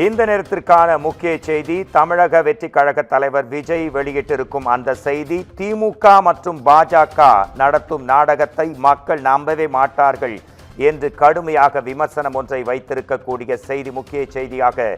இந்த நேரத்திற்கான முக்கிய செய்தி, தமிழக வெற்றிக் கழக தலைவர் விஜய் வெளியிட்டிருக்கும் அந்த செய்தி. திமுக மற்றும் பாஜக நடத்தும் நாடகத்தை மக்கள் நம்பவே மாட்டார்கள் என்று கடுமையாக விமர்சனம் ஒன்றை வைத்திருக்கக்கூடிய செய்தி முக்கிய செய்தியாக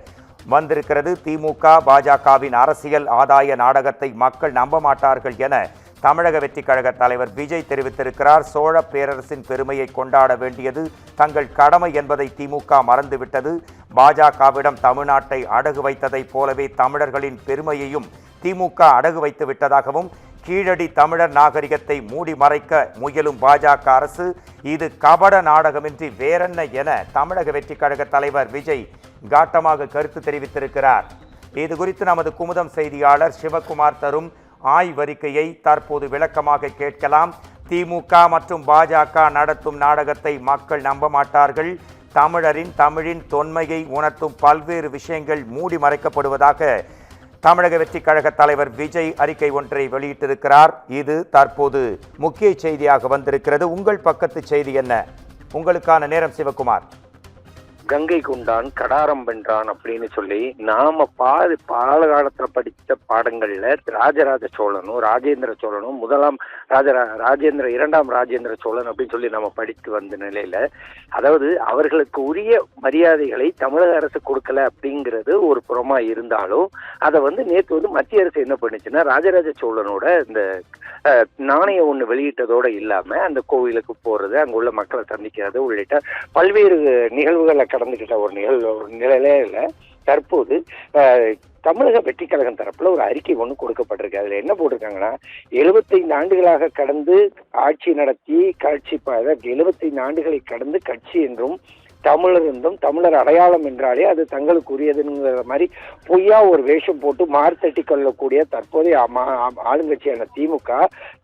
வந்திருக்கிறது. திமுக பாஜகவின் அரசியல் ஆதாய நாடகத்தை மக்கள் நம்ப மாட்டார்கள் என தமிழக வெற்றிக் கழக தலைவர் விஜய் தெரிவித்திருக்கிறார். சோழ பேரரசின் பெருமையை கொண்டாட வேண்டியது தங்கள் கடமை என்பதை திமுக மறந்துவிட்டது. பாஜகவிடம் தமிழ்நாட்டை அடகு வைத்ததைப் போலவே தமிழர்களின் பெருமையையும் திமுக அடகு வைத்து விட்டதாகவும், கீழடி தமிழர் நாகரிகத்தை மூடி மறைக்க முயலும் பாஜக அரசு இது கபட நாடகமின்றி வேறென்ன என தமிழக வெற்றிக் கழக தலைவர் விஜய் காட்டமாக கருத்து தெரிவித்திருக்கிறார். இது குறித்து நமது குமுதம் செய்தியாளர் சிவகுமார் தரும் ஆய்வறிக்கையை தற்போது விளக்கமாக கேட்கலாம். திமுக மற்றும் பாஜக நடத்தும் நாடகத்தை மக்கள் நம்ப மாட்டார்கள். தமிழின் தொன்மையை உணர்த்தும் பல்வேறு விஷயங்கள் மூடி மறைக்கப்படுவதாக தமிழக வெற்றிக் கழக தலைவர் விஜய் அறிக்கை ஒன்றை வெளியிட்டிருக்கிறார். இது தற்போது முக்கிய செய்தியாக வந்திருக்கிறது. உங்கள் பக்கத்து செய்தி என்ன? உங்களுக்கான நேரம் சிவகுமார். கங்கை கொண்டான் கடாரம் வென்றான் அப்படின்னு சொல்லி நாம பால காலத்துல படித்த பாடங்கள்ல ராஜராஜ சோழனும் ராஜேந்திர சோழனும் இரண்டாம் ராஜேந்திர சோழன் அப்படின்னு சொல்லி நம்ம படித்து வந்த நிலையில, அதாவது அவர்களுக்கு உரிய மரியாதைகளை தமிழக அரசு கொடுக்கல அப்படிங்கிறது ஒரு புறமா இருந்தாலும், அதை நேற்று மத்திய அரசு என்ன பண்ணுச்சுன்னா, ராஜராஜ சோழனோட இந்த நாணயம் ஒண்ணு வெளியிட்டதோட இல்லாம அந்த கோவிலுக்கு போறது, அங்குள்ள மக்களை சந்திக்கிறது உள்ளிட்ட பல்வேறு நிகழ்வுகளை கடந்துகிட்ட ஒரு நிலையில தற்போது தமிழக வெற்றிக் கழகம் தரப்புல ஒரு அறிக்கை ஒண்ணு கொடுக்கப்பட்டிருக்கு. அதுல என்ன போட்டிருக்காங்கன்னா, 75 ஆண்டுகளாக கடந்து ஆட்சி நடத்தி கட்சி 75 ஆண்டுகளை கடந்து கட்சி என்றும் தமிழர் என்றும் தமிழர் அடையாளம் என்றாலே அது தங்களுக்கு உரியதுங்கிற மாதிரி பொய்யா ஒரு வேஷம் போட்டு மார்த்தட்டி கொள்ளக்கூடிய தற்போதைய ஆளுங்கட்சியான திமுக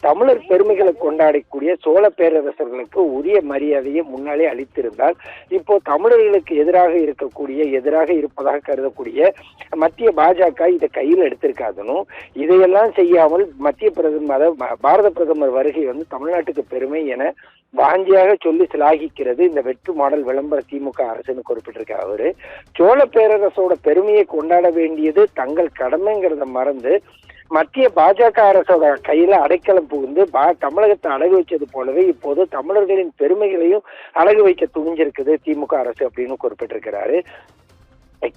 தமிழர் பெருமைகளை கொண்டாடக்கூடிய சோழ பேரரசர்களுக்கு உரிய மரியாதையை முன்னாலே அளித்திருந்தால், இப்போ தமிழர்களுக்கு எதிராக இருப்பதாக கருதக்கூடிய மத்திய பாஜக இதை கையில் எடுத்திருக்காதுன்னு, இதையெல்லாம் செய்யாமல் மத்திய பாரத பிரதமர் வருகை தமிழ்நாட்டுக்கு பெருமை என வாஞ்சியாக சொல்லி சிலாகிக்கிறது இந்த வெற்று மாடல் விளம்பர திமுக அரசுன்னு குறிப்பிட்டிருக்காரு. அவரு சோழ பேரரசோட பெருமையை கொண்டாட வேண்டியது தங்கள் கடமைங்கிறத மறந்து மத்திய பாஜக அரசோட கையில அடைக்கலம் புகுந்து தமிழகத்தை அடகு வச்சது போலவே இப்போது தமிழர்களின் பெருமைகளையும் அடகு வைக்க துணிஞ்சிருக்குது திமுக அரசு அப்படின்னு குறிப்பிட்டிருக்கிறாரு.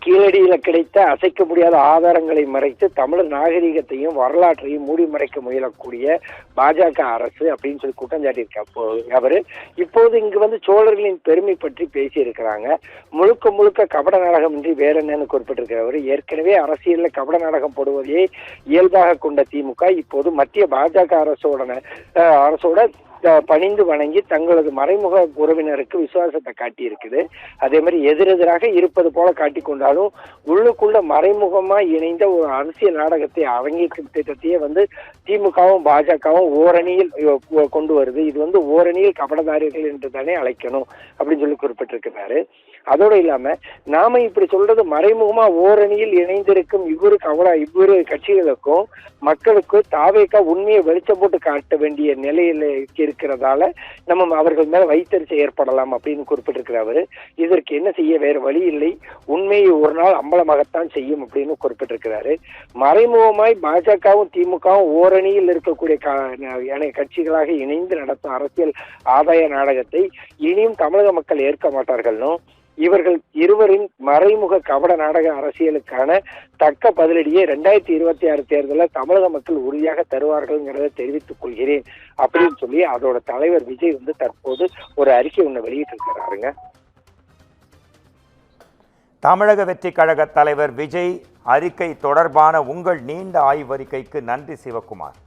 கீழடியில கிடைத்த அசைக்க முடியாத ஆதாரங்களை மறைத்து தமிழர் நாகரிகத்தையும் வரலாற்றையும் மூடி மறைக்க முயலக்கூடிய பாஜக அரசு அப்படின்னு சொல்லி குற்றம் சாட்டியிருக்க அவரு இப்போது இங்கு சோழர்களின் பெருமை பற்றி பேசி இருக்கிறாங்க. முழுக்க கபட நாடகம் இன்றி வேற என்னன்னு குறிப்பிட்டிருக்கிறவர், ஏற்கனவே அரசியல்ல கபட நாடகம் போடுவதையே இயல்பாக கொண்ட திமுக இப்போது மத்திய பாஜக அரசோட பணிந்து வணங்கி தங்களது மறைமுக உறவினருக்கு விசுவாசத்தை காட்டி இருக்குது. அதே மாதிரி எதிரெதிராக இருப்பது போல காட்டி கொண்டாலும் உள்ளுக்குள்ள மறைமுகமா இணைந்த ஒரு அரசியல் நாடகத்தை அரங்கேற்கும் திட்டத்தையே திமுகவும் பாஜகவும் ஓரணியில் கொண்டு வருது. இது ஓரணியில் கபடதாரிகள் என்று தானே அழைக்கணும் அப்படின்னு சொல்லி குறிப்பிட்டிருக்கிறாரு. அதோடு இல்லாம நாம இப்படி சொல்றது மறைமுகமா ஓரணியில் இணைந்திருக்கும் இவ்விரு கட்சிகளுக்கும் மக்களுக்கு தாவேக்கா உண்மையை வெளிச்சம் போட்டு காட்ட வேண்டிய நிலையில இருக்கிறதால நம்ம அவர்கள் மேல வைத்தறிச்சை ஏற்படலாம் அப்படின்னு குறிப்பிட்டிருக்கிறாரு. இதற்கு என்ன செய்ய, வேற வழி இல்லை, உண்மையை ஒரு நாள் அம்பலமாகத்தான் செய்யும் அப்படின்னு குறிப்பிட்டிருக்கிறாரு. மறைமுகமாய் பாஜகவும் திமுகவும் ஓரணியில் இருக்கக்கூடிய கட்சிகளாக இணைந்து நடத்தும் அரசியல் ஆதாய நாடகத்தை இனியும் தமிழக மக்கள் ஏற்க மாட்டார்கள்னும், இவர்கள் இருவரின் மறைமுக கபட நாடக அரசியலுக்கான தக்க பதிலடியை 2026 தேர்தலில் தமிழக மக்கள் உறுதியாக தருவார்கள்ங்கிறத தெரிவித்துக் கொள்கிறேன் அப்படின்னு சொல்லி அதோட தலைவர் விஜய் தற்போது ஒரு அறிக்கை ஒண்ணு வெளியிட்டு இருக்கிறாருங்க. தமிழக வெற்றிக் கழக தலைவர் விஜய் அறிக்கை தொடர்பான உங்கள் நீண்ட ஆய்வறிக்கைக்கு நன்றி சிவகுமார்.